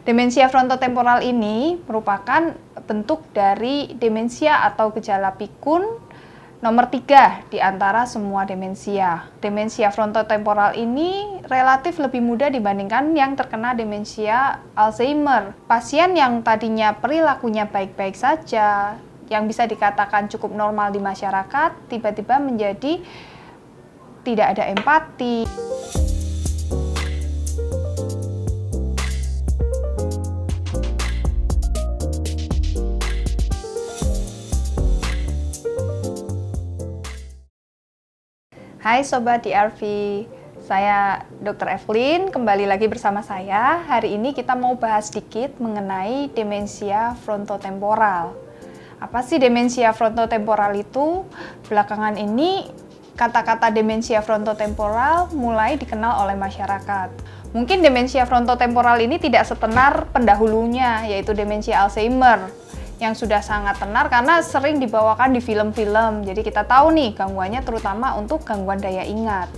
Demensia frontotemporal ini merupakan bentuk dari demensia atau gejala pikun nomor 3 di antara semua demensia. Demensia frontotemporal ini relatif lebih mudah dibandingkan yang terkena demensia Alzheimer. Pasien yang tadinya perilakunya baik-baik saja, yang bisa dikatakan cukup normal di masyarakat, tiba-tiba menjadi tidak ada empati. Hai Sobat DRV, saya Dr. Evelyn, kembali lagi bersama saya. Hari ini kita mau bahas sedikit mengenai demensia frontotemporal. Apa sih demensia frontotemporal itu? Belakangan ini kata-kata demensia frontotemporal mulai dikenal oleh masyarakat. Mungkin demensia frontotemporal ini tidak setenar pendahulunya, yaitu demensia Alzheimer, yang sudah sangat tenar karena sering dibawakan di film-film. Jadi kita tahu nih gangguannya terutama untuk gangguan daya ingat.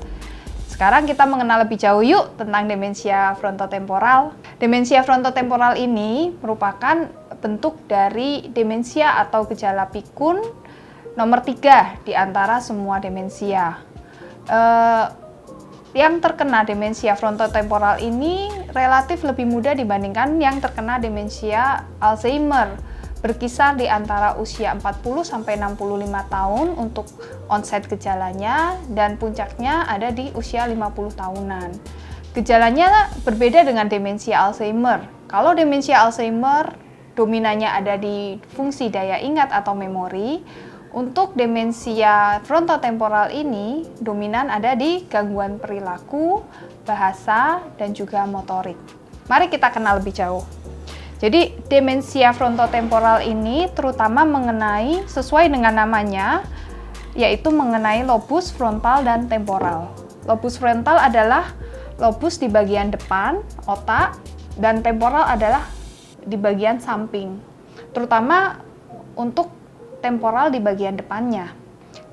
Sekarang kita mengenal lebih jauh yuk tentang demensia frontotemporal. Demensia frontotemporal ini merupakan bentuk dari demensia atau gejala pikun nomor 3 di antara semua demensia. Yang terkena demensia frontotemporal ini relatif lebih mudah dibandingkan yang terkena demensia Alzheimer. Berkisar di antara usia 40-65 tahun untuk onset gejalanya, dan puncaknya ada di usia 50 tahunan. Gejalanya berbeda dengan demensia Alzheimer. Kalau demensia Alzheimer, dominannya ada di fungsi daya ingat atau memori. Untuk demensia frontotemporal ini, dominan ada di gangguan perilaku, bahasa, dan juga motorik. Mari kita kenal lebih jauh. Jadi demensia frontotemporal ini terutama mengenai, sesuai dengan namanya, yaitu mengenai lobus frontal dan temporal. Lobus frontal adalah lobus di bagian depan otak, dan temporal adalah di bagian samping. Terutama untuk temporal di bagian depannya,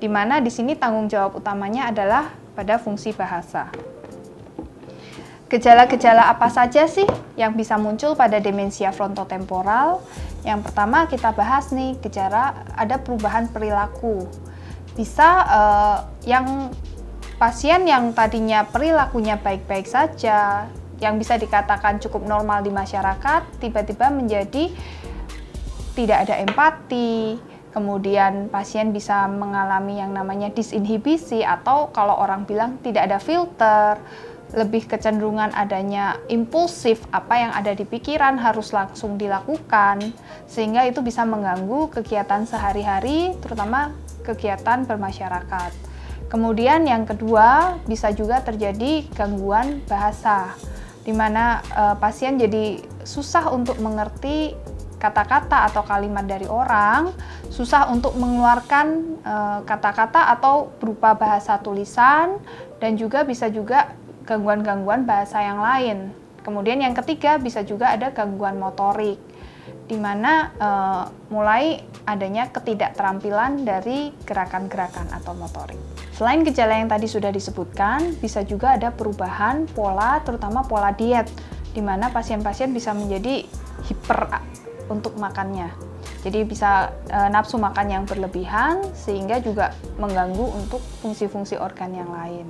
di mana di sini tanggung jawab utamanya adalah pada fungsi bahasa. Gejala-gejala apa saja sih yang bisa muncul pada demensia frontotemporal? Yang pertama kita bahas nih, gejala ada perubahan perilaku. Bisa yang pasien yang tadinya perilakunya baik-baik saja, yang bisa dikatakan cukup normal di masyarakat, tiba-tiba menjadi tidak ada empati. Kemudian pasien bisa mengalami yang namanya disinhibisi, atau kalau orang bilang tidak ada filter, lebih kecenderungan adanya impulsif, apa yang ada di pikiran harus langsung dilakukan, sehingga itu bisa mengganggu kegiatan sehari-hari, terutama kegiatan bermasyarakat. Kemudian yang kedua, bisa juga terjadi gangguan bahasa, di mana pasien jadi susah untuk mengerti kata-kata atau kalimat dari orang, susah untuk mengeluarkan kata-kata atau berupa bahasa tulisan, dan juga bisa juga gangguan-gangguan bahasa yang lain. Kemudian yang ketiga bisa juga ada gangguan motorik, di mana mulai adanya ketidakterampilan dari gerakan-gerakan atau motorik. Selain gejala yang tadi sudah disebutkan, bisa juga ada perubahan pola, terutama pola diet, di mana pasien-pasien bisa menjadi hiper untuk makannya. Jadi bisa nafsu makan yang berlebihan, sehingga juga mengganggu untuk fungsi-fungsi organ yang lain.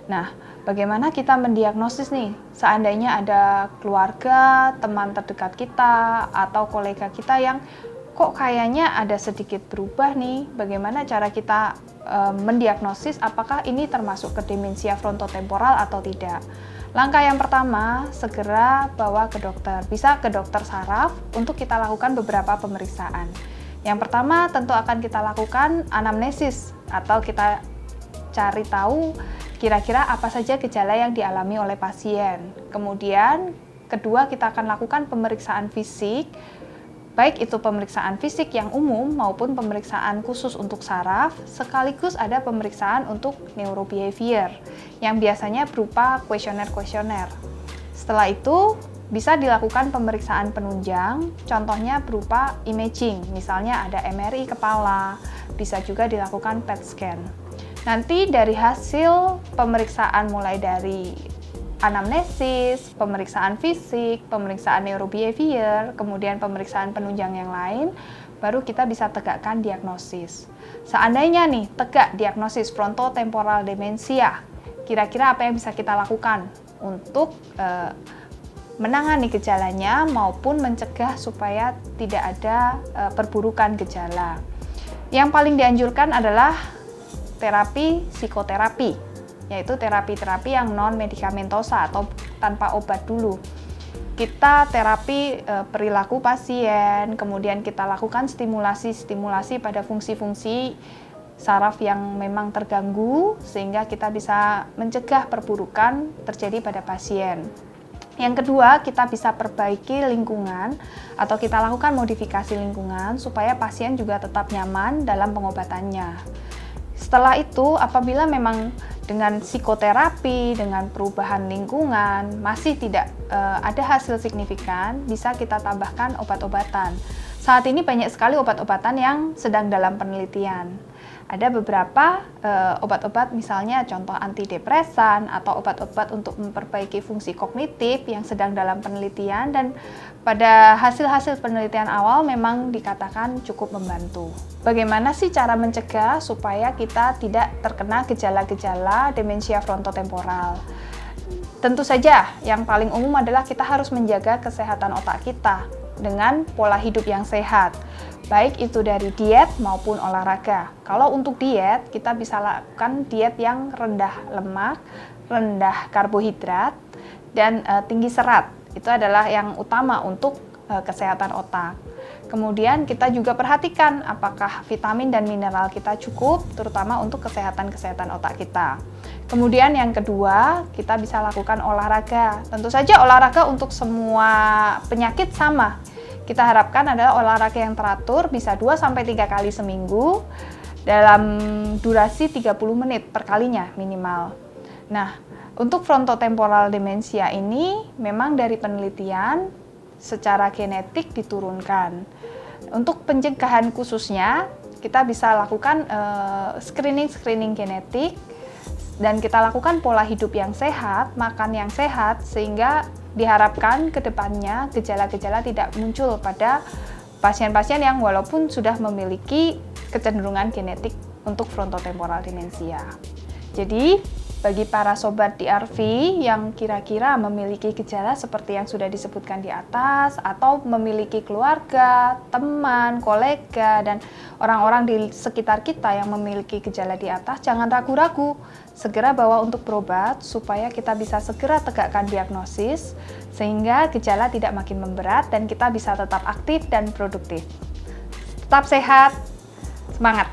Nah, bagaimana kita mendiagnosis nih? Seandainya ada keluarga, teman terdekat kita, atau kolega kita yang kok kayaknya ada sedikit berubah nih, bagaimana cara kita mendiagnosis apakah ini termasuk ke demensia frontotemporal atau tidak? Langkah yang pertama, segera bawa ke dokter. Bisa ke dokter saraf untuk kita lakukan beberapa pemeriksaan. Yang pertama tentu akan kita lakukan anamnesis, atau kita cari tahu kira-kira apa saja gejala yang dialami oleh pasien. Kemudian, kedua kita akan lakukan pemeriksaan fisik, baik itu pemeriksaan fisik yang umum maupun pemeriksaan khusus untuk saraf, sekaligus ada pemeriksaan untuk neurobehavior, yang biasanya berupa kuesioner-kuesioner. Setelah itu, bisa dilakukan pemeriksaan penunjang, contohnya berupa imaging, misalnya ada MRI kepala, bisa juga dilakukan PET scan. Nanti dari hasil pemeriksaan mulai dari anamnesis, pemeriksaan fisik, pemeriksaan neurobehavior, kemudian pemeriksaan penunjang yang lain, baru kita bisa tegakkan diagnosis. Seandainya nih tegak diagnosis frontotemporal demensia, kira-kira apa yang bisa kita lakukan untuk menangani gejalanya maupun mencegah supaya tidak ada perburukan gejala. Yang paling dianjurkan adalah terapi psikoterapi, yaitu terapi-terapi yang non-medikamentosa atau tanpa obat dulu. Kita terapi perilaku pasien, kemudian kita lakukan stimulasi pada fungsi-fungsi saraf yang memang terganggu sehingga kita bisa mencegah perburukan terjadi pada pasien. Yang kedua, kita bisa perbaiki lingkungan atau kita lakukan modifikasi lingkungan supaya pasien juga tetap nyaman dalam pengobatannya. Setelah itu, apabila memang dengan psikoterapi, dengan perubahan lingkungan masih tidak ada hasil signifikan, bisa kita tambahkan obat-obatan. Saat ini banyak sekali obat-obatan yang sedang dalam penelitian. Ada beberapa obat-obat, misalnya contoh antidepresan atau obat-obat untuk memperbaiki fungsi kognitif yang sedang dalam penelitian, dan pada hasil-hasil penelitian awal memang dikatakan cukup membantu. Bagaimana sih cara mencegah supaya kita tidak terkena gejala-gejala demensia frontotemporal? Tentu saja yang paling umum adalah kita harus menjaga kesehatan otak kita dengan pola hidup yang sehat, baik itu dari diet maupun olahraga. Kalau untuk diet, kita bisa lakukan diet yang rendah lemak, rendah karbohidrat, dan tinggi serat. Itu adalah yang utama untuk kesehatan otak. Kemudian kita juga perhatikan apakah vitamin dan mineral kita cukup, terutama untuk kesehatan otak kita. Kemudian yang kedua, kita bisa lakukan olahraga. Tentu saja olahraga untuk semua penyakit sama. Kita harapkan adalah olahraga yang teratur, bisa 2-3 kali seminggu dalam durasi 30 menit per kalinya minimal. Nah, untuk frontotemporal demensia ini memang dari penelitian secara genetik diturunkan. Untuk pencegahan khususnya, kita bisa lakukan screening genetik, dan kita lakukan pola hidup yang sehat, makan yang sehat, sehingga diharapkan ke depannya gejala-gejala tidak muncul pada pasien-pasien yang walaupun sudah memiliki kecenderungan genetik untuk frontotemporal demensia. Jadi, bagi para sobat DRV yang kira-kira memiliki gejala seperti yang sudah disebutkan di atas, atau memiliki keluarga, teman, kolega, dan orang-orang di sekitar kita yang memiliki gejala di atas, jangan ragu-ragu, segera bawa untuk berobat supaya kita bisa segera tegakkan diagnosis sehingga gejala tidak makin memberat dan kita bisa tetap aktif dan produktif. Tetap sehat, semangat!